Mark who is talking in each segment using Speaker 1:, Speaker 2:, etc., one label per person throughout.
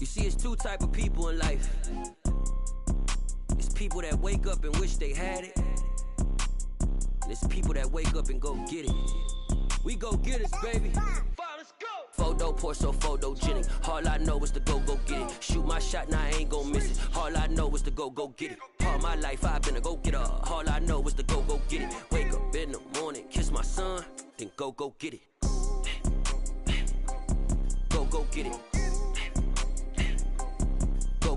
Speaker 1: You see, it's two type of people in life. It's people that wake up and wish they had it. And it's people that wake up and go get it. We go get it, baby. Let's go. Photo pour so photogenic. All I know is to go get it. Shoot my shot, now I ain't gon' miss it. All I know is to go get it. All my life I've been a go getter. All I know is to go get it. Wake up in the morning, kiss my son, then go get it. Go get it.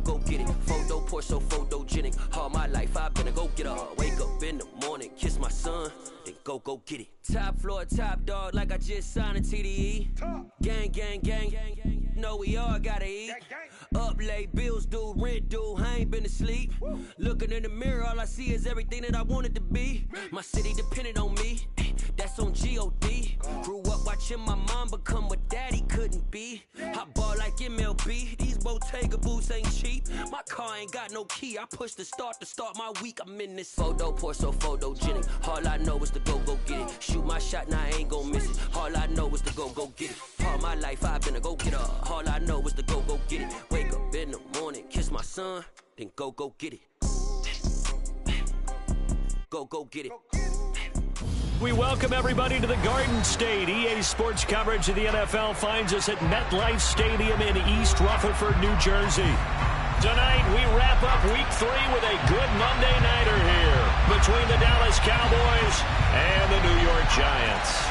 Speaker 1: Go get it. Photo pour so photogenic. All my life I've been a go getter. Wake up in the morning, kiss my son, then go get it. Top floor, top dog, like I just signed a TDE. Gang, gang, gang, gang, gang. Know we all gotta eat. Up late, bills due, rent due, I ain't been asleep. Looking in the mirror, all I see is everything that I wanted to be. My city depended on me, that's on G.O.D. Grew up watching my mom become what daddy couldn't be. I ball like MLB, these Bottega boots ain't cheap. My car ain't got no key, I push the start to start my week. I'm in this photo pour so photogenic. All I know is to go get it. Shoot my shot, now I ain't gon' miss it. All I know is to go get it. All my life I've been a go getter. All I know is to go get it. Wake up in the morning, kiss my son, then go get it. Go get it.
Speaker 2: We welcome everybody to the Garden State. EA Sports coverage of the NFL finds us at MetLife Stadium in East Rutherford, New Jersey. Tonight, we wrap up Week 3 with a good Monday nighter here between the Dallas Cowboys and the New York Giants.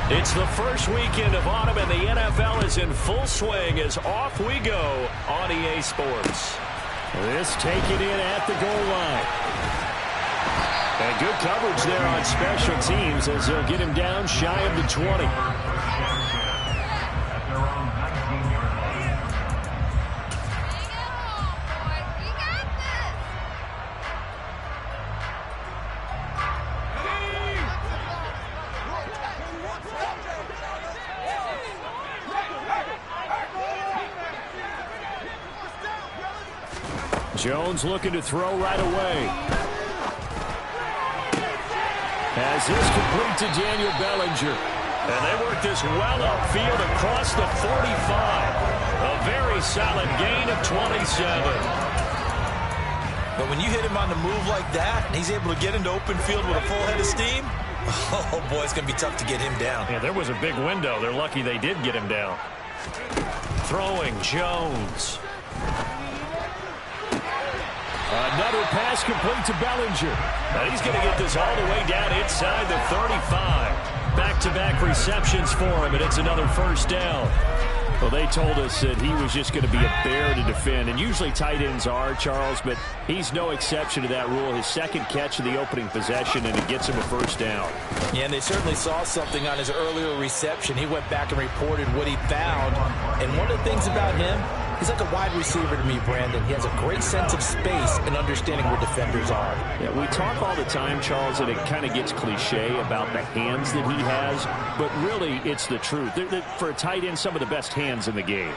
Speaker 2: It's the first weekend of autumn, and the NFL is in full swing as off we go on EA Sports. This taken in at the goal line. And good coverage there on special teams as they'll get him down shy of the 20. Jones looking to throw right away. As this complete to Daniel Bellinger. And they work this well upfield across the 45. A very solid gain of 27.
Speaker 3: But when you hit him on the move like that, and he's able to get into open field with a full head of steam, oh boy, it's going to be tough to get him down.
Speaker 2: Yeah, there was a big window. They're lucky they did get him down. Throwing Jones. Another pass complete to Bellinger. And he's going to get this all the way down inside the 35. Back-to-back receptions for him, and it's another first down. Well, they told us that he was just going to be a bear to defend, and usually tight ends are, Charles, but he's no exception to that rule. His second catch of the opening possession, and it gets him a first down.
Speaker 3: Yeah, and they certainly saw something on his earlier reception. He went back and reported what he found, and one of the things about him, he's like a wide receiver to me, Brandon. He has a great sense of space and understanding where defenders are.
Speaker 2: Yeah, we talk all the time, Charles, and it kind of gets cliche about the hands that he has, but really it's the truth. They're, for a tight end, some of the best hands in the game.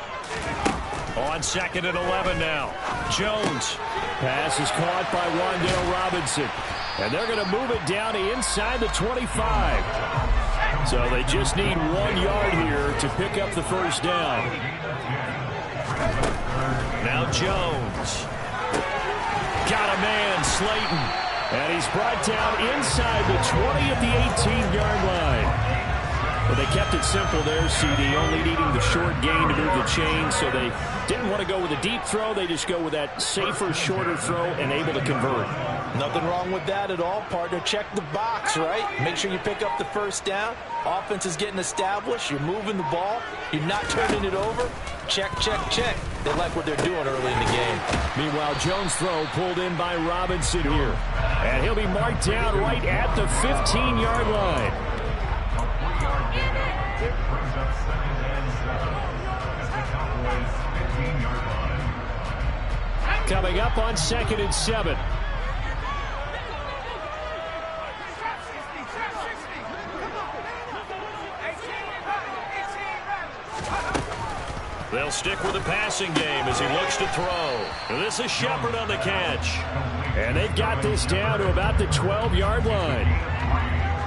Speaker 2: On 2nd and 11 now. Jones. Pass is caught by Wan'Dale Robinson. And they're going to move it down inside the 25. So they just need 1 yard here to pick up the first down. Now Jones. Got a man, Slayton. And he's brought down inside the 20 at the 18-yard line. Well, they kept it simple there, CD, only needing the short gain to move the chain, so they didn't want to go with a deep throw. They just go with that safer, shorter throw and able to convert.
Speaker 3: Nothing wrong with that at all, partner. Check the box, right? Make sure you pick up the first down. Offense is getting established. You're moving the ball. You're not turning it over. Check, check, check. They like what they're doing early in the game.
Speaker 2: Meanwhile, Jones' throw pulled in by Robinson here. And he'll be marked down right at the 15-yard line. Coming up on 2nd and 7. They'll stick with the passing game as he looks to throw. This is Shepard on the catch. And they've got this down to about the 12-yard line.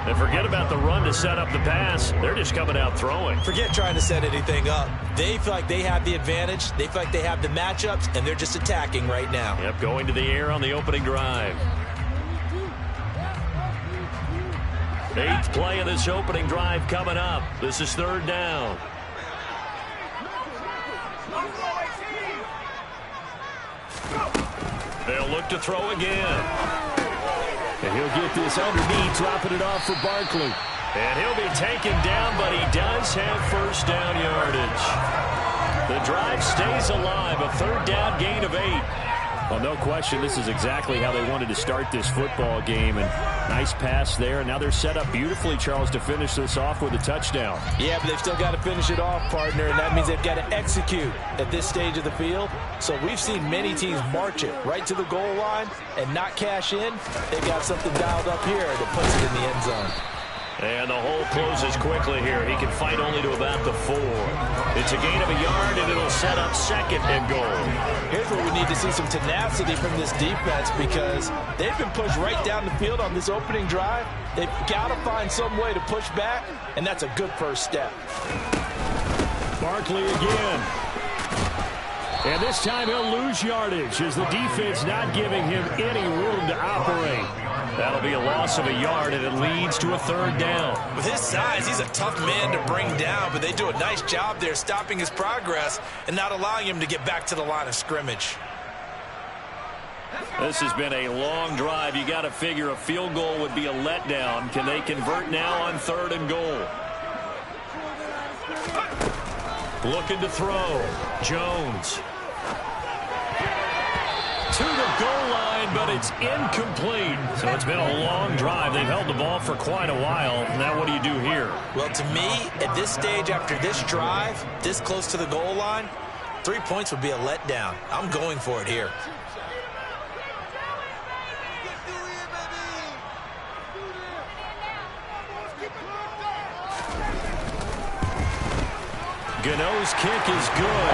Speaker 2: And forget about the run to set up the pass. They're just coming out throwing.
Speaker 3: Forget trying to set anything up. They feel like they have the advantage. They feel like they have the matchups, and they're just attacking right now.
Speaker 2: Yep, going to the air on the opening drive. 8th play of this opening drive coming up. This is 3rd down. They'll look to throw again.
Speaker 4: And he'll get this underneath, dropping it off for Barkley.
Speaker 2: And he'll be taken down, but he does have first down yardage. The drive stays alive, a 3rd down gain of 8.
Speaker 4: Well, no question, this is exactly how they wanted to start this football game. And nice pass there. And now they're set up beautifully, Charles, to finish this off with a touchdown.
Speaker 3: Yeah, but they've still got to finish it off, partner, and that means they've got to execute at this stage of the field. So we've seen many teams march it right to the goal line and not cash in. They've got something dialed up here that puts it in the end zone.
Speaker 2: And the hole closes quickly here. He can fight only to about the 4. It's a gain of a yard, and it'll set up 2nd and goal.
Speaker 3: Here's where we need to see some tenacity from this defense because they've been pushed right down the field on this opening drive. They've got to find some way to push back, and that's a good first step.
Speaker 4: Barkley again. And this time he'll lose yardage as the defense not giving him any room to operate.
Speaker 2: That'll be a loss of a yard, and it leads to a 3rd down.
Speaker 3: With his size, he's a tough man to bring down, but they do a nice job there stopping his progress and not allowing him to get back to the line of scrimmage.
Speaker 2: This has been a long drive. You got to figure a field goal would be a letdown. Can they convert now on 3rd and goal? Looking to throw. Jones. To the goal line, but it's incomplete. So it's been a long drive. They've held the ball for quite a while. Now what do you do here?
Speaker 3: Well, to me, at this stage after this drive, this close to the goal line, 3 points would be a letdown. I'm going for it here.
Speaker 2: Gano's kick is good.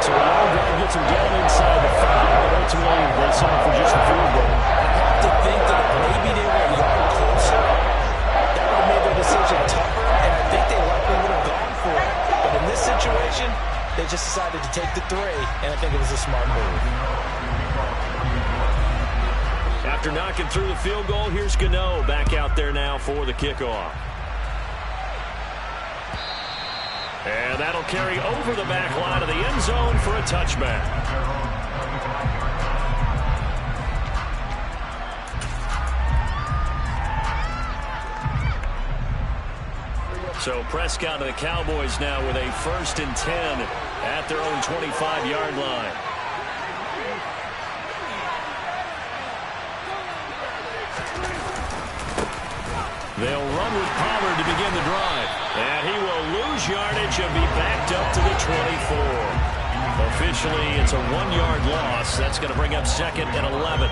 Speaker 4: So the long drive gets him down inside the 5, but ultimately they settle for just a field goal.
Speaker 3: I have to think that maybe they were a yard closer. That would have made their decision tougher, and I think they likely would have gone for it. But in this situation, they just decided to take the 3, and I think it was a smart move.
Speaker 2: After knocking through the field goal, here's Gano back out there now for the kickoff. And that'll carry over the back line of the end zone for a touchback. So Prescott and the Cowboys now with a 1st and 10 at their own 25-yard line. They'll run with Pollard to begin the drive. And he will lose yardage and be backed up to the 24. Officially, it's a 1-yard loss. That's going to bring up 2nd and 11.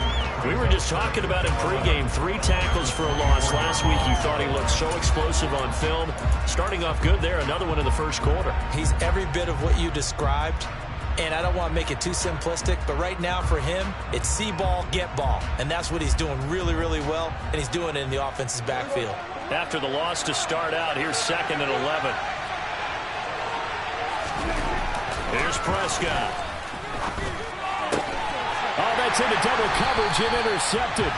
Speaker 2: We were just talking about in pregame, 3 tackles for a loss last week. You thought he looked so explosive on film. Starting off good there, another one in the 1st quarter.
Speaker 3: He's every bit of what you described. And I don't want to make it too simplistic, but right now for him, it's see ball, get ball. And that's what he's doing really, really well, and he's doing it in the offense's backfield.
Speaker 2: After the loss to start out, here's 2nd and 11. Here's Prescott.
Speaker 4: Oh, that's into double coverage and intercepted.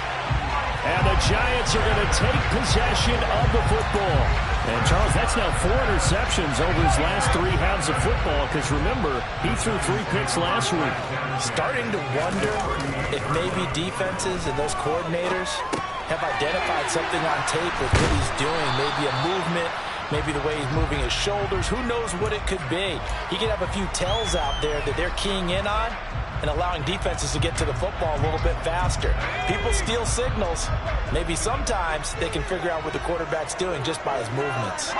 Speaker 4: And the Giants are going to take possession of the football. And, Charles, that's now 4 interceptions over his last 3 halves of football because, remember, he threw 3 picks last week.
Speaker 3: Starting to wonder if maybe defenses and those coordinators have identified something on tape with what he's doing, maybe a movement, maybe the way he's moving his shoulders. Who knows what it could be? He could have a few tells out there that they're keying in on and allowing defenses to get to the football a little bit faster. People steal signals. Maybe sometimes they can figure out what the quarterback's doing just by his movements.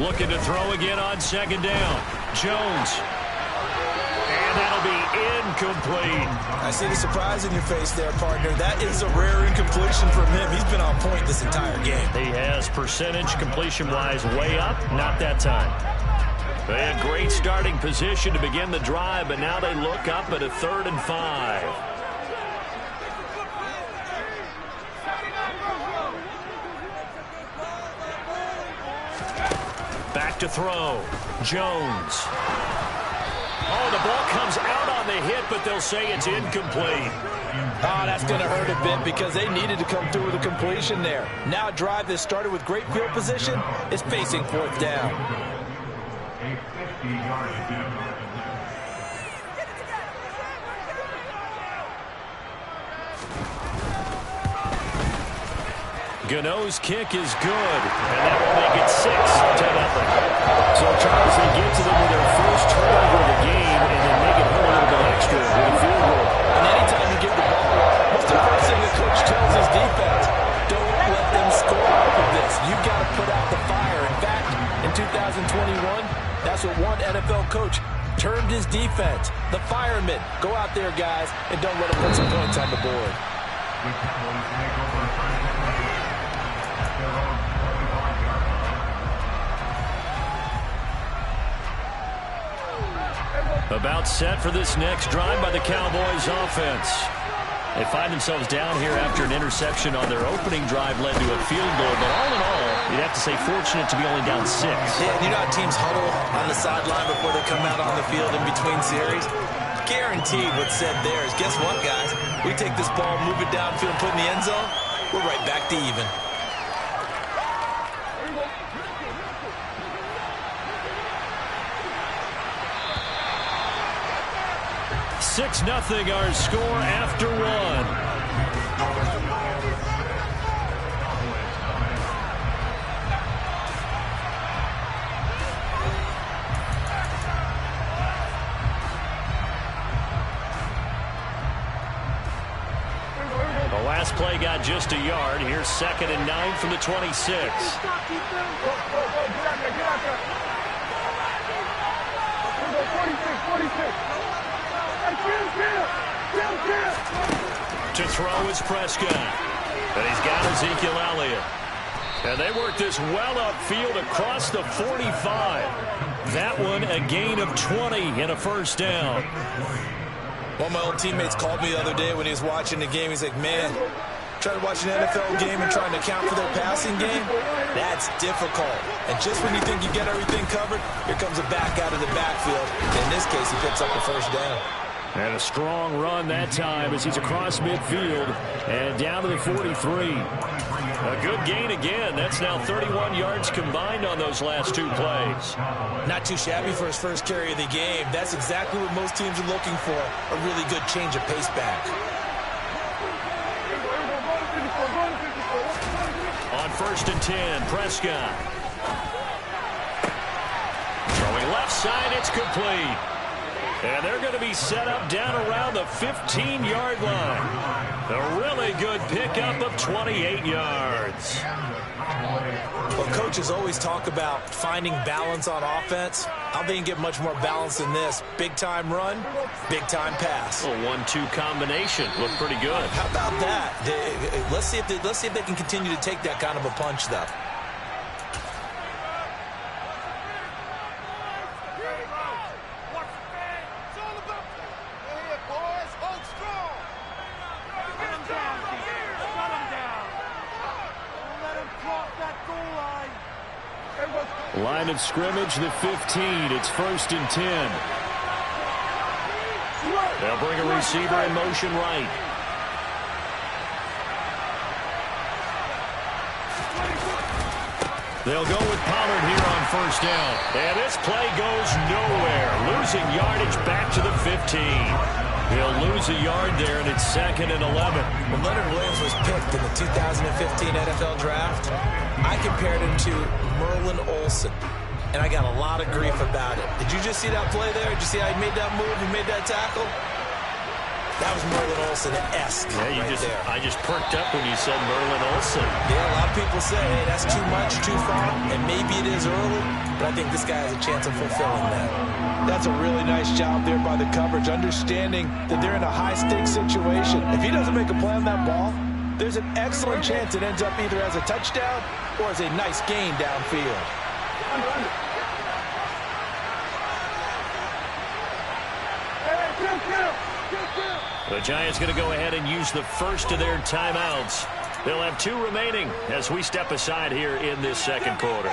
Speaker 2: Looking to throw again on 2nd down. Jones. And that'll
Speaker 4: be incomplete.
Speaker 3: I see the surprise in your face there, partner. That is a rare incompletion from him. He's been on point this entire game.
Speaker 4: He has percentage completion-wise way up. Not that time. They had great starting position to begin the drive, but now they look up at a 3rd and 5. Back to throw. Jones. Oh, the ball comes out on the hit, but they'll say it's incomplete.
Speaker 3: Oh, that's going to hurt a bit because they needed to come through with a completion there. Now a drive that started with great field position is facing 4th down.
Speaker 4: Gano's kick is good, and that will make it 6-0. So, Charles, they get to them with their first turnover of the game and then make it hurt a little bit extra with a field goal.
Speaker 3: And anytime you give the ball, what's the first thing the coach tells his defense? Don't let them score off of this. You've got to put out the fire. In fact, in 2021, that's what one NFL coach termed his defense. The firemen. Go out there, guys, and don't let them put some points on the board.
Speaker 4: About set for this next drive by the Cowboys offense. They find themselves down here after an interception on their opening drive led to a field goal. But all in all, you'd have to say fortunate to be only down 6.
Speaker 3: Yeah, and you know how teams huddle on the sideline before they come out on the field in between series? Guaranteed what's said there is, guess what, guys? We take this ball, move it downfield, put it in the end zone, we're right back to even.
Speaker 4: 6-0 our score after 1. The last play got just a yard. Here's 2nd and 9 from the 26. To throw is Prescott. And he's got Ezekiel Elliott. And they work this well upfield across the 45. That one a gain of 20 and a 1st down.
Speaker 3: One of my old teammates called me the other day when he was watching the game. He's like, man, trying to watch an NFL game and trying to account for their passing game, that's difficult. And just when you think you get everything covered, here comes a back out of the backfield. In this case, he picks up the 1st down.
Speaker 4: And a strong run that time as he's across midfield and down to the 43. A good gain again. That's now 31 yards combined on those last 2 plays.
Speaker 3: Not too shabby for his first carry of the game. That's exactly what most teams are looking for, a really good change of pace back.
Speaker 4: On 1st and 10, Prescott. Throwing left side, it's complete. And they're going to be set up down around the 15-yard line. A really good pickup of 28 yards.
Speaker 3: Well, coaches always talk about finding balance on offense. I don't think you get much more balance than this. Big-time run, big-time pass.
Speaker 4: A 1-2 combination. Looked pretty good.
Speaker 3: How about that? Let's see if they can continue to take that kind of a punch, though.
Speaker 4: Line of scrimmage, the 15. It's 1st and 10. They'll bring a receiver in motion right. They'll go with Pollard here on 1st down. And this play goes nowhere. Losing yardage back to the 15. He'll lose a yard there, and it's 2nd and 11.
Speaker 3: When Leonard Williams was picked in the 2015 NFL Draft, I compared him to Merlin Olsen, and I got a lot of grief about it. Did you just see that play there? Did you see how he made that move and made that tackle? That was Merlin Olsen-esque there.
Speaker 4: I just perked up when you said Merlin Olsen.
Speaker 3: Yeah, a lot of people say, hey, that's too much, too far, and maybe it is early, but I think this guy has a chance of fulfilling that.
Speaker 5: That's a really nice job there by the coverage, understanding that they're in a high-stakes situation. If he doesn't make a play on that ball, there's an excellent chance it ends up either as a touchdown or as a nice gain downfield.
Speaker 4: The Giants going to go ahead and use the first of their timeouts. They'll have 2 remaining as we step aside here in this second quarter.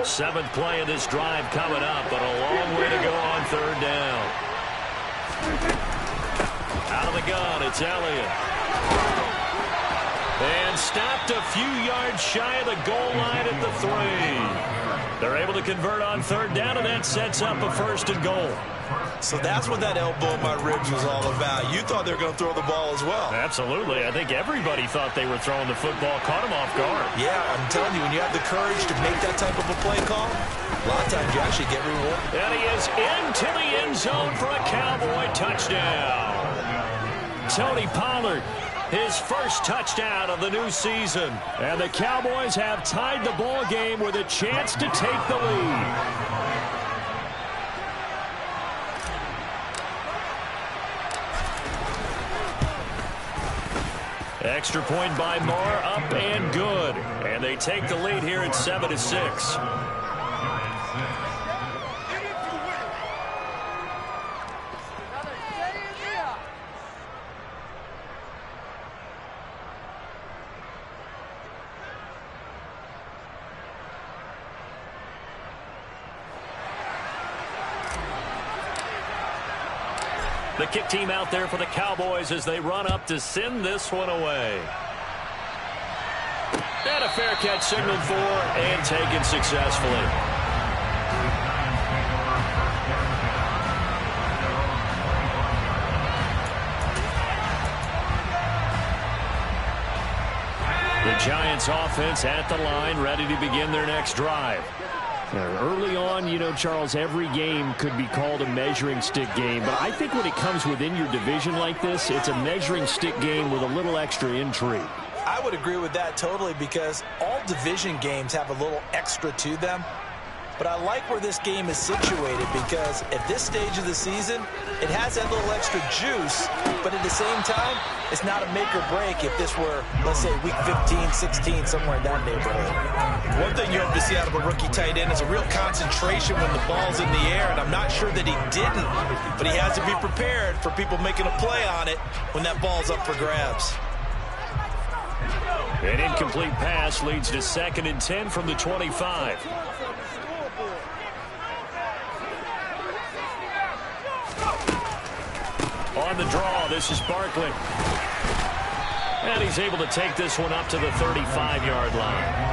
Speaker 4: Seventh play of this drive coming up, but a long way to go on third down. Out of the gun, it's Elliott. And stopped a few yards shy of the goal line at the 3. They're able to convert on third down, and that sets up a 1st and goal.
Speaker 3: So that's what that elbow in my ribs was all about. You thought they were going to throw the ball as well.
Speaker 4: Absolutely. I think everybody thought they were throwing the football, caught him off guard.
Speaker 3: Yeah, I'm telling you, when you have the courage to make that type of a play call, a lot of times you actually get rewarded.
Speaker 4: And he is into the end zone for a Cowboy touchdown. Tony Pollard, his first touchdown of the new season.
Speaker 2: And the Cowboys have tied the ball game with a chance to take the lead.
Speaker 4: Extra point by Marr, up and good. And they take the lead here at 7-6. The kick team out there for the Cowboys as they run up to send this one away. And a fair catch signaled for and taken successfully. The Giants offense at the line, ready to begin their next drive.
Speaker 2: Early on, you know, Charles, every game could be called a measuring stick game. But I think when it comes within your division like this, it's a measuring stick game with a little extra intrigue.
Speaker 3: I would agree with that totally because all division games have a little extra to them. But I like where this game is situated because at this stage of the season, it has that little extra juice, but at the same time, it's not a make or break if this were, let's say, week 15, 16, somewhere in that neighborhood. One thing you hope to see out of a rookie tight end is a real concentration when the ball's in the air, and I'm not sure that he didn't, but he has to be prepared for people making a play on it when that ball's up for grabs.
Speaker 4: An incomplete pass leads to 2nd and 10 from the 25. On the draw, this is Barkley. And he's able to take this one up to the 35-yard line.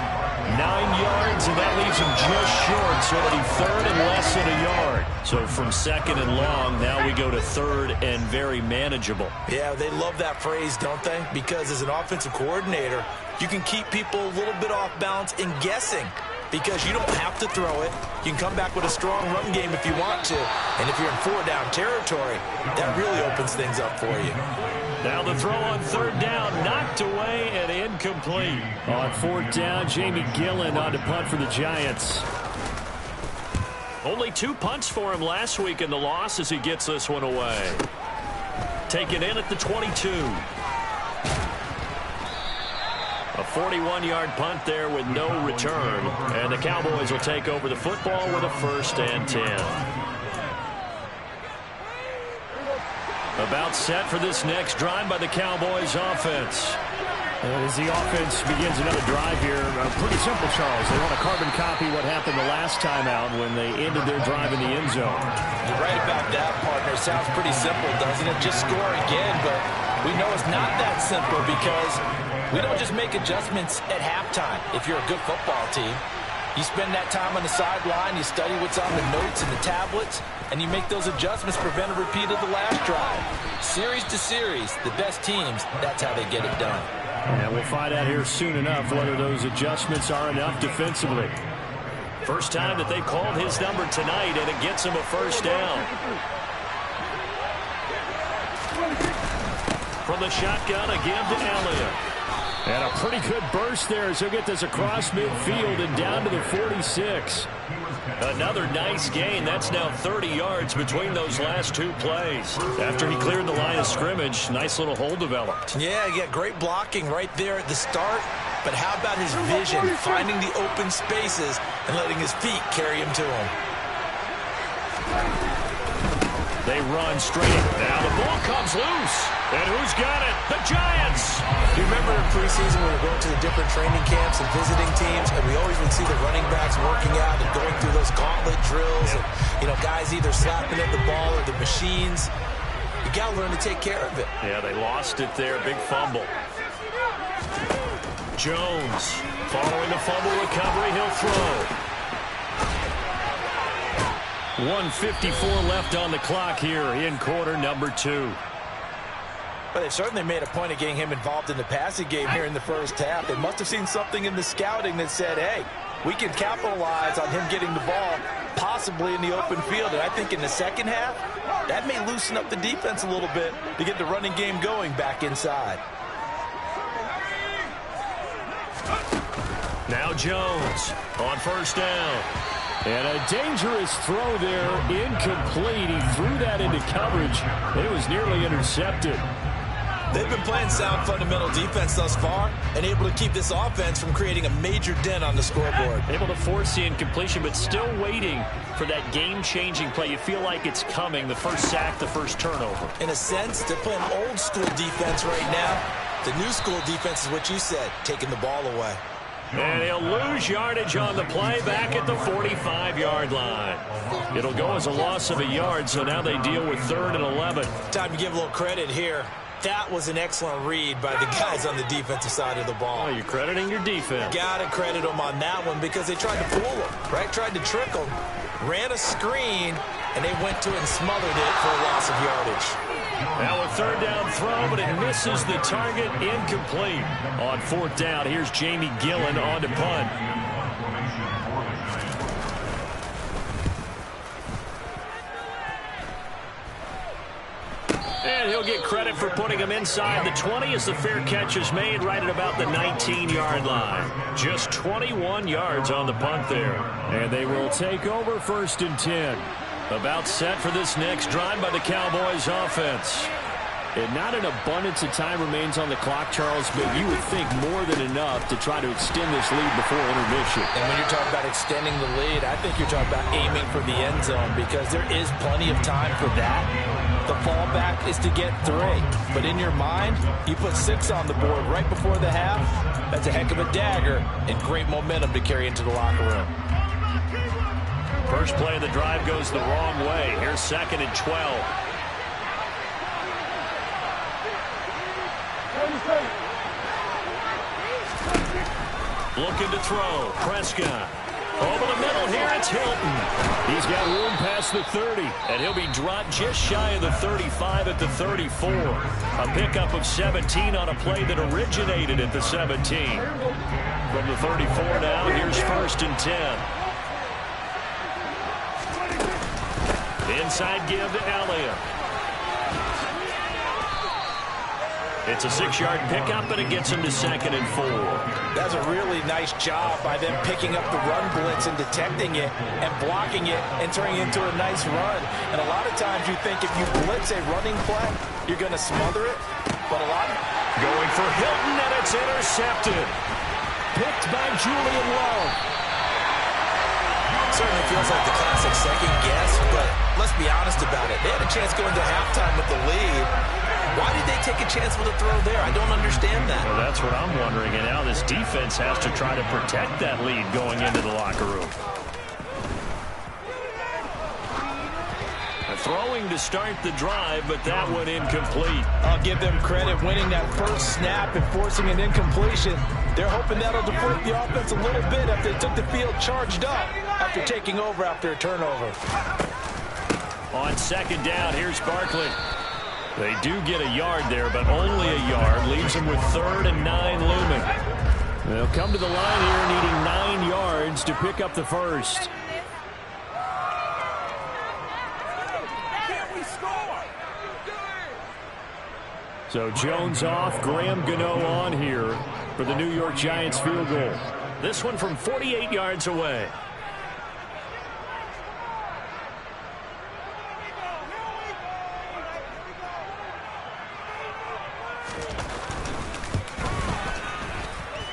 Speaker 4: 9 yards, and that leaves him just short, so it'll be 3rd and less than a yard. So from 2nd and long, now we go to 3rd and very manageable.
Speaker 3: Yeah, they love that phrase, don't they? Because as an offensive coordinator, you can keep people a little bit off balance and guessing. Because you don't have to throw it. You can come back with a strong run game if you want to. And if you're in 4-down territory, that really opens things up for you.
Speaker 4: Now the throw on 3rd down, knocked away and incomplete.
Speaker 2: On 4th down, Jamie Gillen on to punt for the Giants.
Speaker 4: Only 2 punts for him last week in the loss as he gets this one away. Taken in at the 22. A 41-yard punt there with no return. And the Cowboys will take over the football with a 1st and 10. About set for this next drive by the Cowboys offense.
Speaker 2: As the offense begins another drive here, pretty simple, Charles. They want to carbon copy what happened the last time out when they ended their drive in the end zone.
Speaker 3: You're right about that, partner. Sounds pretty simple, doesn't it? Just score again, but we know it's not that simple because we don't just make adjustments at halftime if you're a good football team. You spend that time on the sideline, you study what's on the notes and the tablets, and you make those adjustments to prevent a repeat of the last drive. Series to series, the best teams, that's how they get it done.
Speaker 4: And we'll find out here soon enough whether those adjustments are enough defensively.
Speaker 2: First time that they've called his number tonight, and it gets him a first down. From the shotgun, a give to Elliott.
Speaker 4: And a pretty good burst there as he'll get this across midfield and down to the 46.
Speaker 2: Another nice gain. That's now 30 yards between those last two plays. After he cleared the line of scrimmage, nice little hole developed.
Speaker 3: Yeah, he got great blocking right there at the start. But how about his vision, finding the open spaces and letting his feet carry him to him?
Speaker 2: They run straight. Now the ball comes loose. And who's got it? The Giants!
Speaker 5: Do you remember in preseason when we were going to the different training camps and visiting teams, and we always would see the running backs working out and going through those gauntlet drills, and, you know, guys either slapping at the ball or the machines. You got to learn to take care of it.
Speaker 2: Yeah, they lost it there. Big fumble. Jones, following the fumble recovery, he'll throw. 1:54 left on the clock here in quarter number 2.
Speaker 3: But they've certainly made a point of getting him involved in the passing game here in the first half. They must have seen something in the scouting that said, hey, we can capitalize on him getting the ball possibly in the open field. And I think in the second half, that may loosen up the defense a little bit to get the running game going back inside.
Speaker 2: Now Jones on first down.
Speaker 4: And a dangerous throw there, incomplete. He threw that into coverage. It was nearly intercepted.
Speaker 3: They've been playing sound fundamental defense thus far and able to keep this offense from creating a major dent on the scoreboard.
Speaker 2: Able to force the incompletion, but still waiting for that game-changing play. You feel like it's coming, the first sack, the first turnover.
Speaker 3: In a sense, they're playing old-school defense right now. The new-school defense is what you said, taking the ball away.
Speaker 2: And he'll lose yardage on the play back at the 45-yard line. It'll go as a loss of a yard, so now they deal with 3rd and 11.
Speaker 3: Time to give a little credit here. That was an excellent read by the guys on the defensive side of the ball.
Speaker 2: Oh, you're crediting your defense.
Speaker 3: Got to credit them on that one because they tried to fool them, right? Tried to trick them, ran a screen, and they went to it and smothered it for a loss of yardage.
Speaker 2: Now a 3rd down throw, but it misses the target, incomplete. On 4th down, here's Jamie Gillen on to punt. And he'll get credit for putting him inside the 20 as the fair catch is made right at about the 19-yard line. Just 21 yards on the punt there.
Speaker 4: And they will take over 1st and 10.
Speaker 2: About set for this next drive by the Cowboys offense.
Speaker 4: And not an abundance of time remains on the clock, Charles, but you would think more than enough to try to extend this lead before intermission.
Speaker 3: And when you're talking about extending the lead, I think you're talking about aiming for the end zone because there is plenty of time for that. The fallback is to get 3. But in your mind, you put 6 on the board right before the half. That's a heck of a dagger and great momentum to carry into the locker room.
Speaker 2: First play of the drive goes the wrong way. Here's 2nd and 12. Looking to throw. Prescott. Over the middle here, it's Hilton.
Speaker 4: He's got room past the 30.
Speaker 2: And he'll be dropped just shy of the 35 at the 34. A pickup of 17 on a play that originated at the 17. From the 34 now, here's 1st and 10. Inside give to Elliott. It's a 6-yard pickup, and it gets him to 2nd and 4.
Speaker 3: That's a really nice job by them picking up the run blitz and detecting it and blocking it and turning it into a nice run. And a lot of times you think if you blitz a running play, you're going to smother it. But a lot of...
Speaker 2: Going for Hilton, and it's intercepted.
Speaker 4: Picked by Julian Love.
Speaker 3: Certainly feels like the classic second guess, but let's be honest about it. They had a chance going to halftime with the lead. Why did they take a chance with a throw there? I don't understand that.
Speaker 2: Well, that's what I'm wondering. And now this defense has to try to protect that lead going into the locker room. Throwing to start the drive, but that one incomplete.
Speaker 3: I'll give them credit winning that first snap and forcing an incompletion.
Speaker 5: They're hoping that'll deflate the offense a little bit after they took the field charged up after taking over after a turnover.
Speaker 4: On second down, here's Barkley. They do get a yard there, but only a yard. Leaves them with 3rd and 9 looming. They'll come to the line here needing 9 yards to pick up the first. So Jones off, Graham Gano on here for the New York Giants field goal. This one from 48 yards away.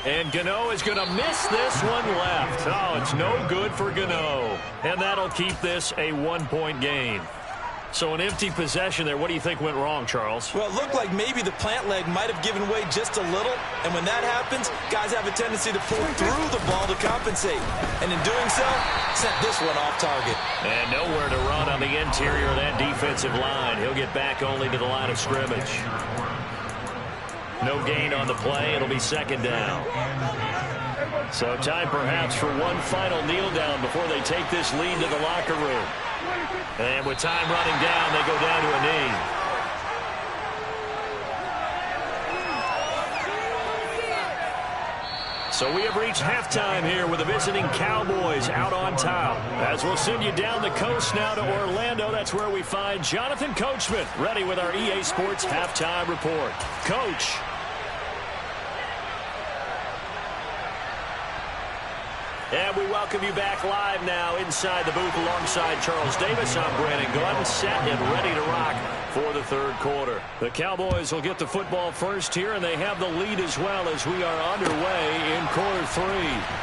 Speaker 4: And Gano is going to miss this one left. Oh, it's no good for Gano. And that'll keep this a 1-point game. So an empty possession there. What do you think went wrong, Charles?
Speaker 5: Well, it looked like maybe the plant leg might have given way just a little. And when that happens, guys have a tendency to pull through the ball to compensate. And in doing so, sent this one off target.
Speaker 4: And nowhere to run on the interior of that defensive line. He'll get back only to the line of scrimmage. No gain on the play. It'll be second down. So time perhaps for one final kneel down before they take this lead to the locker room. And with time running down, they go down to a knee. So we have reached halftime here with the visiting Cowboys out on top. As we'll send you down the coast now to Orlando, that's where we find Jonathan Coachman ready with our EA Sports halftime report. Coach. And we welcome you back live now inside the booth alongside Charles Davis. I'm Brandon Gordon, set and ready to rock for the third quarter. The Cowboys will get the football first here, and they have the lead as well as we are underway in quarter 3.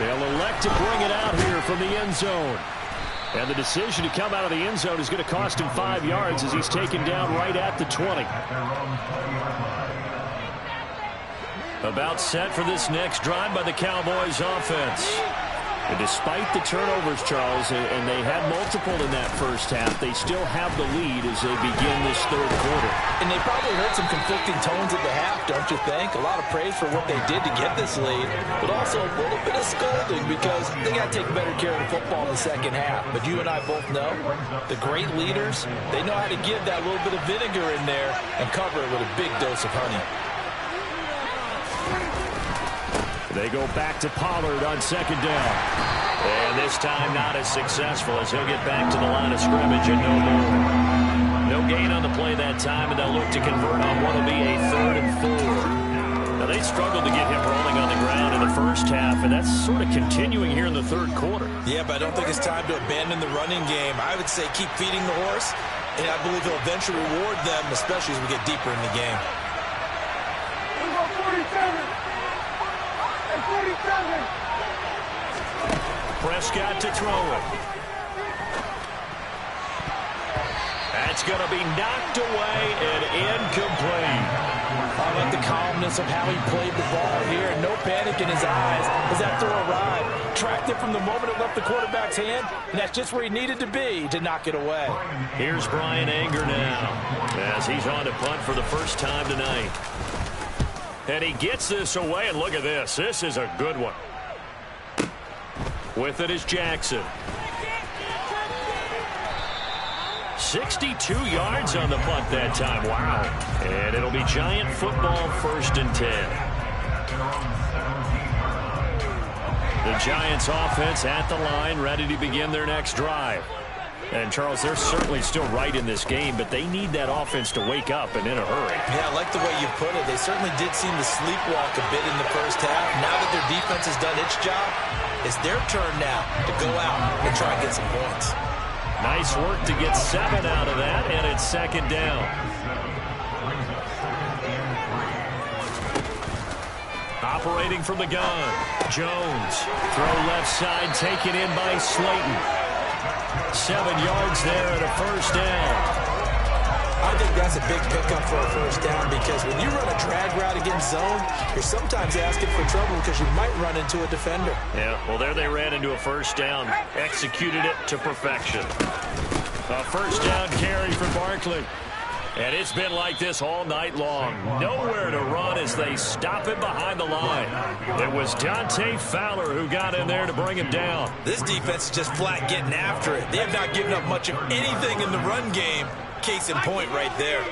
Speaker 4: They'll elect to bring it out here from the end zone. And the decision to come out of the end zone is going to cost him 5 yards as he's taken down right at the 20. About set for this next drive by the Cowboys offense. And despite the turnovers, Charles, and they had multiple in that first half, they still have the lead as they begin this third quarter.
Speaker 5: And they probably heard some conflicting tones at the half, don't you think? A lot of praise for what they did to get this lead, but also a little bit of scolding because they got to take better care of the football in the second half. But you and I both know the great leaders, they know how to give that little bit of vinegar in there and cover it with a big dose of honey.
Speaker 4: They go back to Pollard on second down. And this time not as successful as he'll get back to the line of scrimmage and no more. No gain on the play that time, and they'll look to convert on what will be a 3rd and 4. Now, they struggled to get him rolling on the ground in the first half, and that's sort of continuing here in the third quarter.
Speaker 5: Yeah, but I don't think it's time to abandon the running game. I would say keep feeding the horse, and I believe he'll eventually reward them, especially as we get deeper in the game.
Speaker 4: Prescott to throw it. That's going to be knocked away and incomplete.
Speaker 5: I like the calmness of how he played the ball here. No panic in his eyes as that throw arrived. Tracked it from the moment it left the quarterback's hand, and that's just where he needed to be to knock it away.
Speaker 4: Here's Brian Anger now as he's on to punt for the first time tonight. And he gets this away, and look at this. This is a good one. With it is Jackson. 62 yards on the punt that time. Wow. And it'll be Giant football 1st and 10. The Giants offense at the line, ready to begin their next drive. And, Charles, they're certainly still right in this game, but they need that offense to wake up and in a hurry.
Speaker 5: Yeah, I like the way you put it. They certainly did seem to sleepwalk a bit in the first half. Now that their defense has done its job, it's their turn now to go out and try and get some points.
Speaker 4: Nice work to get 7 out of that, and it's second down. Operating from the gun, Jones. Throw left side, taken in by Slayton. 7 yards there and a first down.
Speaker 5: I think that's a big pickup for a first down because when you run a drag route against zone, you're sometimes asking for trouble because you might run into a defender.
Speaker 4: Yeah, well, there they ran into a first down. Executed it to perfection. A first down carry for Barkley. And it's been like this all night long. Nowhere to run as they stop him behind the line. It was Dante Fowler who got in there to bring him down.
Speaker 5: This defense is just flat getting after it. They have not given up much of anything in the run game. Case in point right there.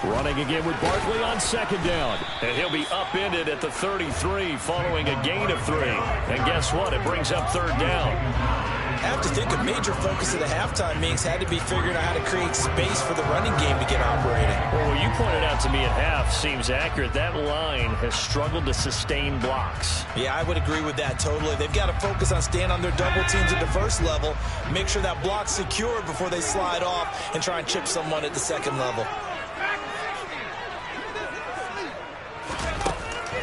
Speaker 4: Running again with Barkley on second down. And he'll be upended at the 33 following a gain of 3. And guess what? It brings up third down.
Speaker 5: I have to think a major focus of the halftime meetings had to be figuring out how to create space for the running game to get operating.
Speaker 4: Well, what you pointed out to me at half seems accurate. That line has struggled to sustain blocks.
Speaker 5: Yeah, I would agree with that totally. They've got to focus on staying on their double teams at the first level, make sure that block's secured before they slide off and try and chip someone at the second level.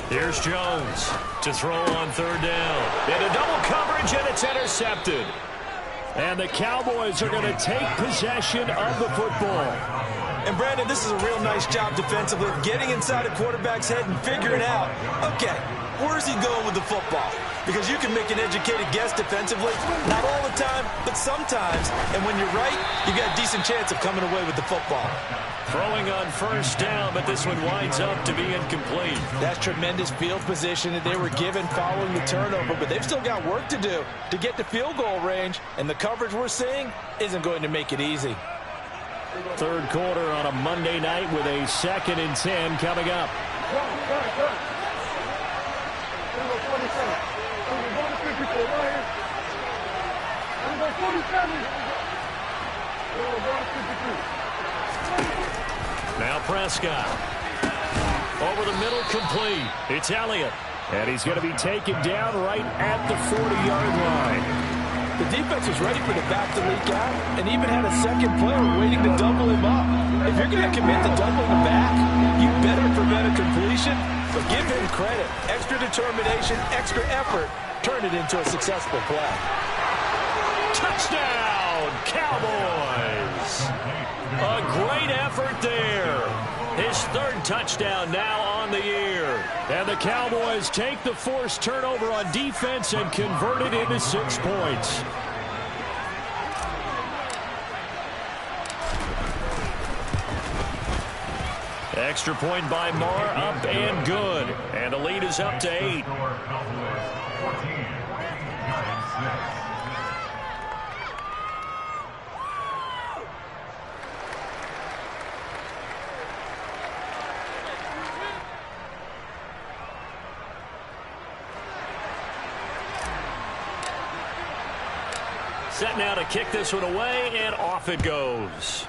Speaker 4: Here's Jones to throw on third down. Into double coverage, and it's intercepted. And the Cowboys are going to take possession of the football.
Speaker 5: And, Brandon, this is a real nice job defensively of getting inside a quarterback's head and figuring out, okay, where's he going with the football? Because you can make an educated guess defensively, not all the time, but sometimes. And when you're right, you got a decent chance of coming away with the football.
Speaker 4: Throwing on first down, but this one winds up to be incomplete.
Speaker 5: That's tremendous field position that they were given following the turnover, but they've still got work to do to get to field goal range, and the coverage we're seeing isn't going to make it easy.
Speaker 4: Third quarter on a Monday night with a 2nd and 10 coming up. Now Prescott. Over the middle, complete. It's Elliott. And he's going to be taken down right at the 40-yard line.
Speaker 5: The defense was ready for the back to leak out and even had a second player waiting to double him up. If you're going to commit to doubling the back, you better prevent a completion, but give him credit. Extra determination, extra effort, turn it into a successful play.
Speaker 4: Touchdown, Cowboys! A great effort there. His 3rd touchdown now on the year. And the Cowboys take the forced turnover on defense and convert it into 6 points. Extra point by Marr, up and good. And the lead is up to 8. Set now to kick this one away, and off it goes.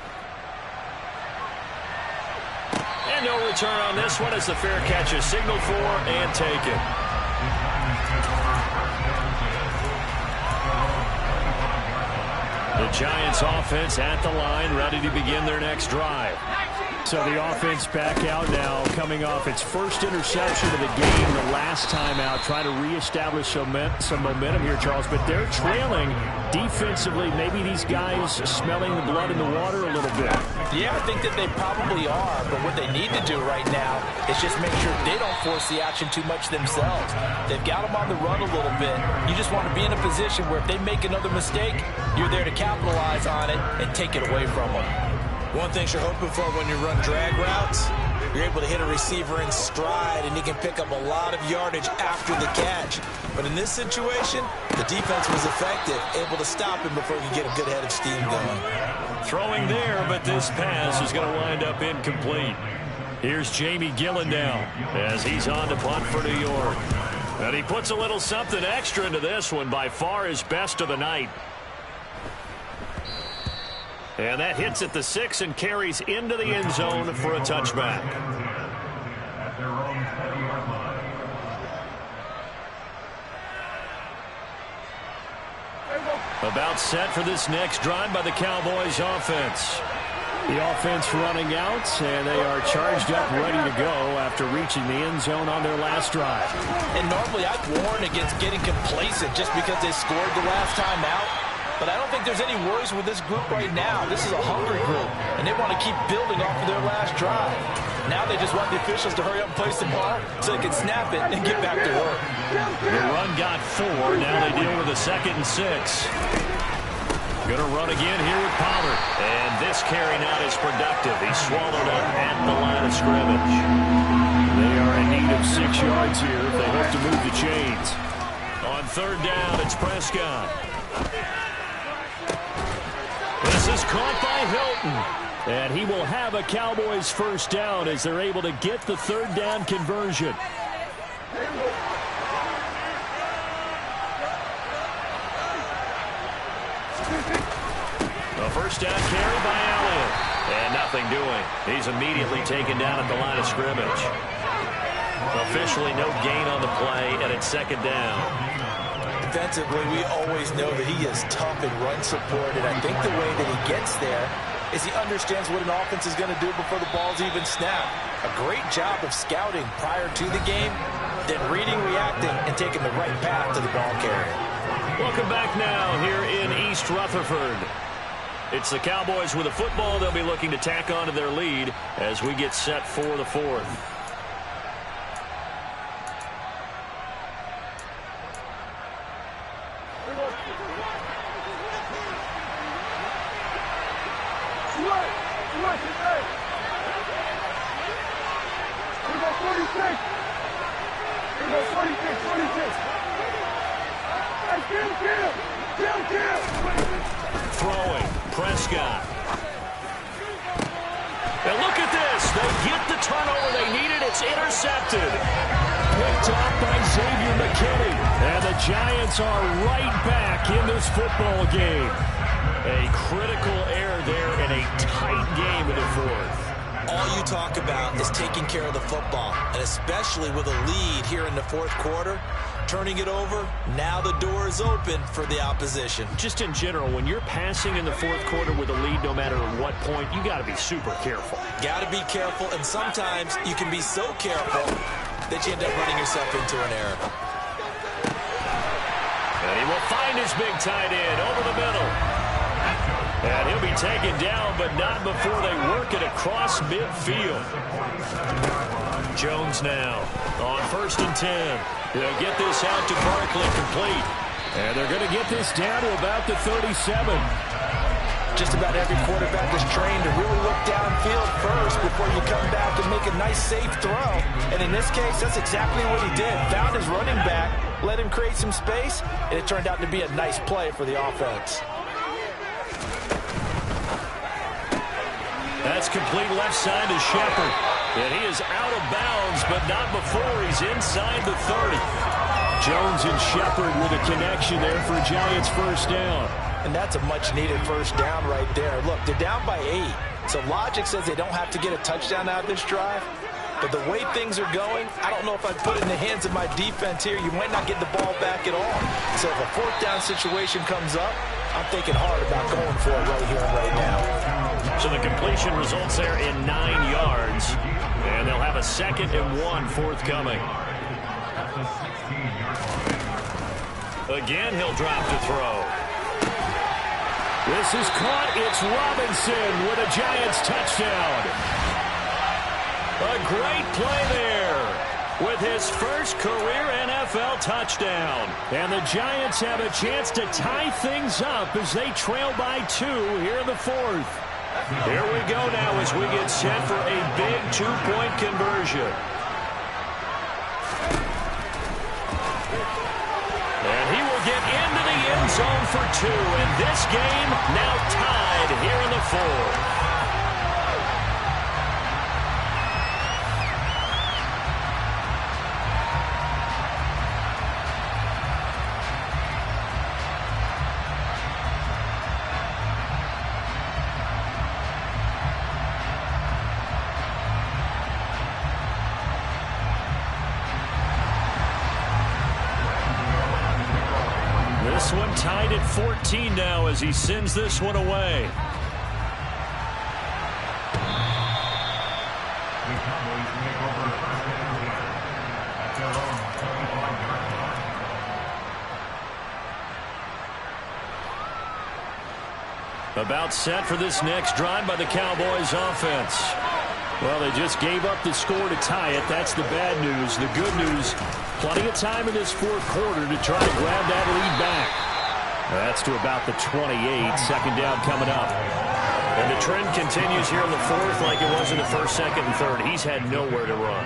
Speaker 4: And no return on this one as the fair catch is signaled for and taken. The Giants offense at the line, ready to begin their next drive. So the offense back out now, coming off its first interception of the game the last time out, trying to reestablish some momentum here, Charles. But they're trailing defensively. Maybe these guys smelling the blood in the water a little bit.
Speaker 3: Yeah, I think that they probably are. But what they need to do right now is just make sure they don't force the action too much themselves. They've got them on the run a little bit. You just want to be in a position where if they make another mistake, you're there to capitalize on it and take it away from them.
Speaker 5: One thing you're hoping for when you run drag routes, you're able to hit a receiver in stride, and he can pick up a lot of yardage after the catch. But in this situation, the defense was effective, able to stop him before he could get a good head of steam going.
Speaker 4: Throwing there, but this pass is going to wind up incomplete. Here's Jamie Gillen now as he's on to punt for New York. And he puts a little something extra into this one, by far his best of the night. And that hits at the 6 and carries into the end zone for a touchback. About set for this next drive by the Cowboys offense. The offense running out, and they are charged up, ready to go after reaching the end zone on their last drive.
Speaker 3: And normally I'd warn against getting complacent just because they scored the last time out. But I don't think there's any worries with this group right now. This is a hungry group, and they want to keep building off of their last drive. Now they just want the officials to hurry up and place the ball so they can snap it and get back to work.
Speaker 4: The run got 4. Now they deal with a 2nd and 6. Going to run again here with Pollard. And this carry not as productive. He's swallowed up at the line of scrimmage.
Speaker 2: They are in need of 6 yards here if they hope to move the chains.
Speaker 4: On 3rd down, it's Prescott. This is caught by Hilton.
Speaker 2: And he will have a Cowboys 1st down as they're able to get the 3rd down conversion.
Speaker 4: A 1st down carry by Elliott. And nothing doing. He's immediately taken down at the line of scrimmage. Officially no gain on the play, and it's 2nd down.
Speaker 3: Defensively, we always know that he is tough and run support, and I think the way that he gets there is he understands what an offense is going to do before the ball's even snapped. A great job of scouting prior to the game, then reading, reacting, and taking the right path to the ball carrier.
Speaker 4: Welcome back now here in East Rutherford. It's the Cowboys with a football. They'll be looking to tack on to their lead as we get set for the 4th. Throwing, Prescott. And look at this. They get the turnover they needed. It's intercepted.
Speaker 2: Picked off by Xavier McKinney. And the Giants are right back in this football game.
Speaker 4: A critical error there in a tight game in the 4th.
Speaker 3: All you talk about is taking care of the football, and especially with a lead here in the 4th quarter. Turning it over, now the door is open for the opposition.
Speaker 4: Just in general, when you're passing in the 4th quarter with a lead, no matter at what point, you got to be super careful.
Speaker 3: Got to be careful, and sometimes you can be so careful that you end up running yourself into an error.
Speaker 4: And he will find his big tight end over the middle. And he'll be taken down, but not before they work it across midfield. Jones now on 1st and 10. They'll get this out to Barkley, complete.
Speaker 2: And they're going to get this down to about the 37.
Speaker 3: Just about every quarterback is trained to really look downfield first before you come back and make a nice, safe throw. And in this case, that's exactly what he did. Found his running back, let him create some space, and it turned out to be a nice play for the offense.
Speaker 4: That's complete left side to Shepard. And he is out of bounds, but not before he's inside the 30.
Speaker 2: Jones and Shepard with a connection there for Giants 1st down.
Speaker 3: And that's a much-needed 1st down right there. Look, they're down by 8. So logic says they don't have to get a touchdown out of this drive. But the way things are going, I don't know if I'd put it in the hands of my defense here. You might not get the ball back at all. So if a 4th down situation comes up, I'm thinking hard about going for it right here and right now.
Speaker 4: So the completion results there in 9 yards. And they'll have a 2nd and 1 forthcoming. Again, he'll drop to throw.
Speaker 2: This is caught. It's Robinson with a Giants touchdown.
Speaker 4: A great play there with his first career NFL touchdown.
Speaker 2: And the Giants have a chance to tie things up as they trail by 2 here in the 4th.
Speaker 4: Here we go now as we get set for a big 2-point conversion. And he will get into the end zone for 2. And this game now tied here in the 4th. This one tied at 14 now as he sends this one away. About set for this next drive by the Cowboys offense. Well, they just gave up the score to tie it. That's the bad news. The good news, plenty of time in this fourth quarter to try to grab that lead back. That's to about the 28. Second down coming up. And the trend continues here in the fourth like it was in the first, second, and third. He's had nowhere to run.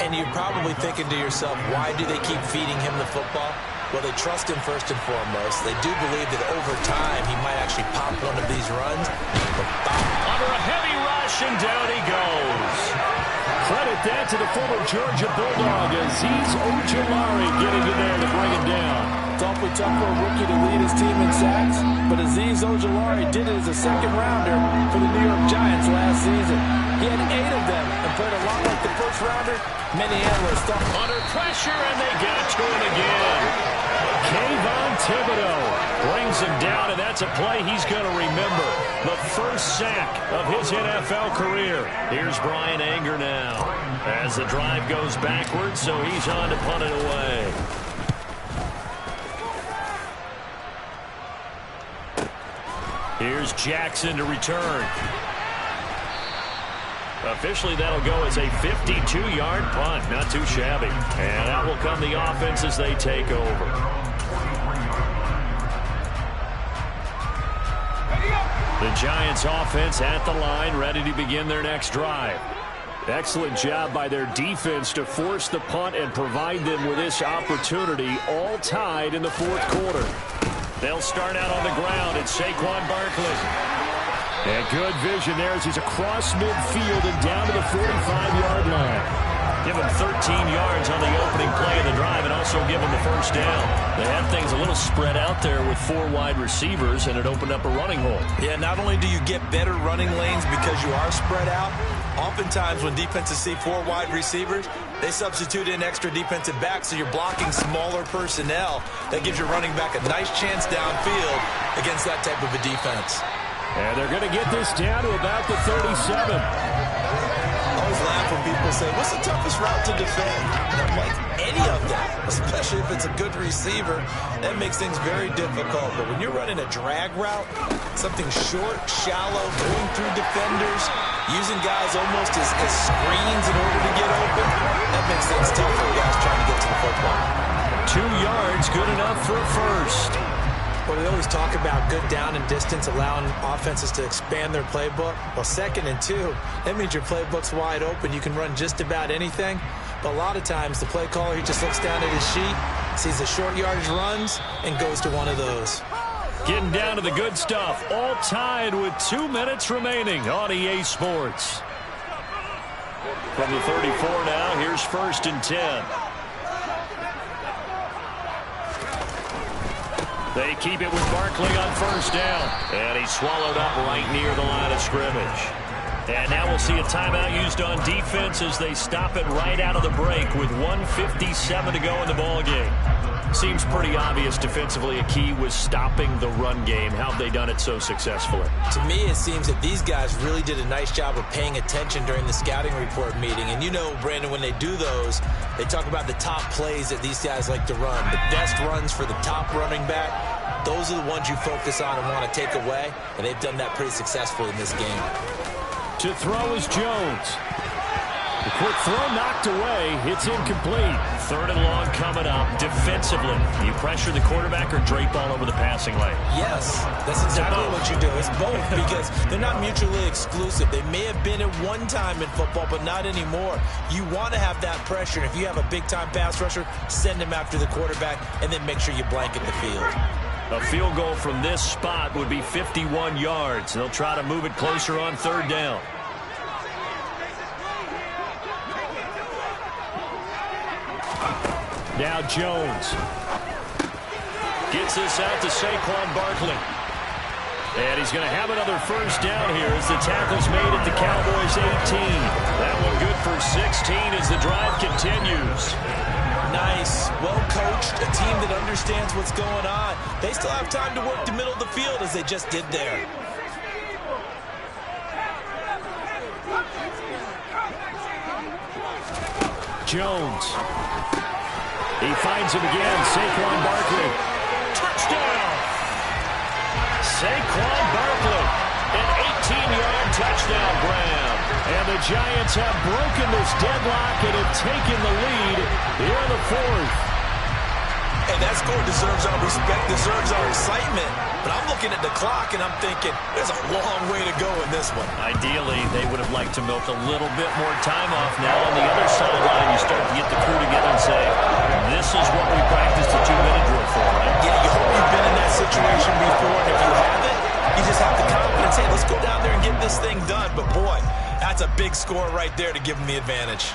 Speaker 3: And you're probably thinking to yourself, why do they keep feeding him the football? Well, they trust him first and foremost. They do believe that over time he might actually pop one of these runs.
Speaker 4: Under a heavy rush, and down he goes. Credit that to the former Georgia Bulldog, Azeez Ojulari getting in there to bring him down.
Speaker 3: It's awfully tough for a rookie to lead his team in sacks, but Azeez Ojulari did it as a second-rounder for the New York Giants last season. He had 8 of them and played a lot like the first-rounder. Many analysts thought
Speaker 4: under pressure, and they get to him again. Kayvon Thibodeau brings him down, and that's a play he's going to remember. The first sack of his NFL career. Here's Brian Anger now as the drive goes backwards, so he's on to punt it away. Here's Jackson to return. Officially, that'll go as a 52-yard punt. Not too shabby. And out will come the offense as they take over. The Giants offense at the line, ready to begin their next drive. Excellent job by their defense to force the punt and provide them with this opportunity, all tied in the fourth quarter. They'll start out on the ground. It's Saquon Barkley. And good vision there as he's across midfield and down to the 45-yard line. Give him 13 yards on the opening play of the drive and also give him the first down. They had things a little spread out there with 4 wide receivers, and it opened up a running hole.
Speaker 3: Yeah, not only do you get better running lanes because you are spread out, oftentimes when defenses see 4 wide receivers, they substitute in extra defensive backs, so you're blocking smaller personnel. That gives your running back a nice chance downfield against that type of a defense.
Speaker 4: And they're going to get this down to about the 37.
Speaker 3: I always laugh when people say, what's the toughest route to defend? And I'm like, any of them, especially if it's a good receiver. That makes things very difficult. But when you're running a drag route, something short, shallow, going through defenders, using guys almost as screens in order to get open, that makes things tough for guys trying to get to the football.
Speaker 4: 2 yards, good enough for a first.
Speaker 3: Well, we always talk about good down and distance, allowing offenses to expand their playbook. Well, 2nd and 2, that means your playbook's wide open. You can run just about anything. But a lot of times, the play caller, he just looks down at his sheet, sees the short yardage runs, and goes to one of those.
Speaker 4: Getting down to the good stuff. All tied with 2 minutes remaining on EA Sports. From the 34 now, here's 1st and 10. They keep it with Barkley on first down. And he's swallowed up right near the line of scrimmage. And now we'll see a timeout used on defense as they stop it right out of the break with 1:57 to go in the ballgame. Seems pretty obvious defensively a key was stopping the run game. How have they done it so successfully?
Speaker 3: To me, it seems that these guys really did a nice job of paying attention during the scouting report meeting. And you know, Brandon, when they do those, they talk about the top plays that these guys like to run. The best runs for the top running back, those are the ones you focus on and want to take away. And they've done that pretty successfully in this game.
Speaker 4: To throw is Jones. The quick throw knocked away. It's incomplete. 3rd and long coming up. Defensively, you pressure the quarterback or drape all over the passing lane?
Speaker 3: Yes, that's exactly what you do. It's both because they're not mutually exclusive. They may have been at one time in football, but not anymore. You want to have that pressure. If you have a big-time pass rusher, send him after the quarterback and then make sure you blanket the field.
Speaker 4: A field goal from this spot would be 51 yards. They'll try to move it closer on 3rd down. Now Jones gets this out to Saquon Barkley. And he's going to have another first down here as the tackle's made at the Cowboys 18. That one good for 16 as the drive continues.
Speaker 3: Nice, well-coached, a team that understands what's going on. They still have time to work the middle of the field as they just did there.
Speaker 4: Jones. He finds him again, Saquon Barkley. Touchdown! Saquon Barkley And the Giants have broken this deadlock and have taken the lead here in the fourth.
Speaker 5: And that score deserves our respect, deserves our excitement. But I'm looking at the clock, and I'm thinking, there's a long way to go in this one.
Speaker 2: Ideally, they would have liked to milk a little bit more time off. Now on the other sideline, you start to get the crew together and say, this is what we practiced a 2-minute drill for.
Speaker 5: Yeah, you hope you've been in that situation before, and if you haven't, you just have the confidence, hey, let's go down there and get this thing done. But boy, that's a big score right there to give them the advantage.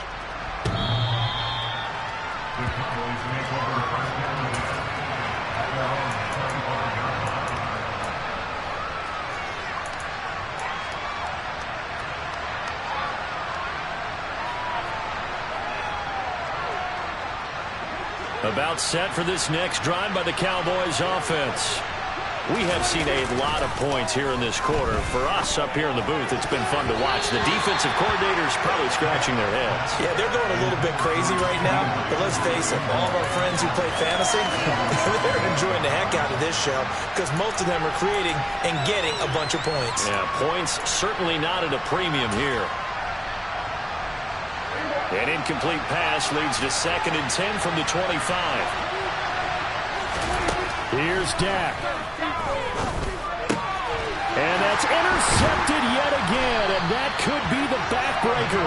Speaker 4: About set for this next drive by the Cowboys offense. We have seen a lot of points here in this quarter. For us up here in the booth, it's been fun to watch. The defensive coordinators probably scratching their heads.
Speaker 5: Yeah, they're going a little bit crazy right now, but let's face it, all of our friends who play fantasy, they're enjoying the heck out of this show because most of them are creating and getting a bunch of points.
Speaker 4: Yeah, points certainly not at a premium here. An incomplete pass leads to 2nd and 10 from the 25. Here's Dak. And that's intercepted yet again, and that could be the backbreaker.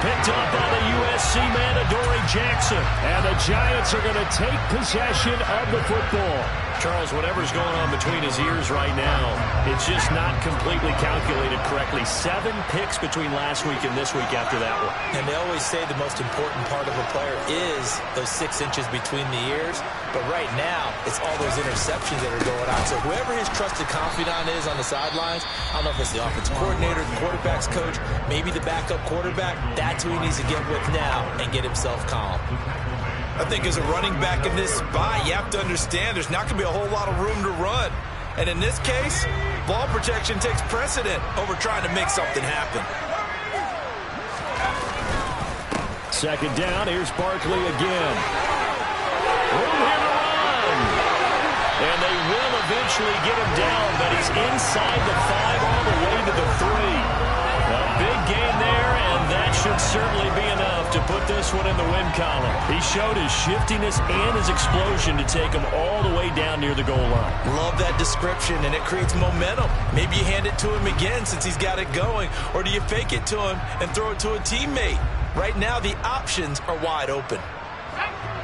Speaker 4: Picked up by the USC man, Adoree Jackson. And the Giants are going to take possession of the football. Charles, whatever's going on between his ears right now, it's just not completely calculated correctly. 7 picks between last week and this week after that one.
Speaker 5: And they always say the most important part of a player is those 6 inches between the ears. But right now, it's all those interceptions that are going on. So whoever his trusted confidant is on the sidelines, I don't know if it's the offensive coordinator, the quarterback's coach, maybe the backup quarterback, that's who he needs to get with now and get himself calm. I think as a running back in this spot, you have to understand there's not going to be a whole lot of room to run. And in this case, ball protection takes precedent over trying to make something happen.
Speaker 4: 2nd down, here's Barkley again. Room here to run. And they will eventually get him down, but he's inside the 5 all the way to the 3. A big gain there, and that should certainly be enough to put this one in the win column. He showed his shiftiness and his explosion to take him all the way down near the goal line.
Speaker 5: Love that description, and it creates momentum. Maybe you hand it to him again since he's got it going, or do you fake it to him and throw it to a teammate? Right now, the options are wide open.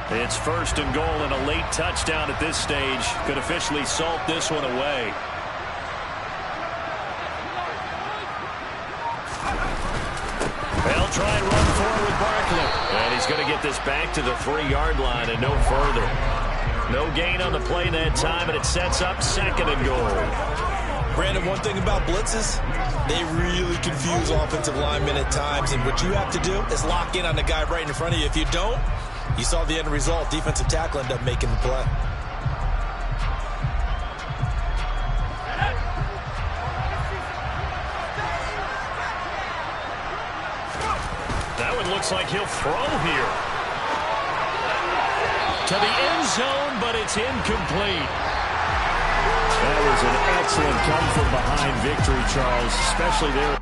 Speaker 4: It's 1st and goal, and a late touchdown at this stage could officially salt this one away. They'll try and run forward with Barkley. And he's going to get this back to the 3-yard line and no further. No gain on the play that time, and it sets up 2nd and goal.
Speaker 5: Brandon, one thing about blitzes, they really confuse offensive linemen at times, and what you have to do is lock in on the guy right in front of you. If you don't, you saw the end result. Defensive tackle ended up making the play.
Speaker 4: That one looks like he'll throw here. To the end zone, but it's incomplete. That was an excellent come-from-behind victory, Charles, especially there.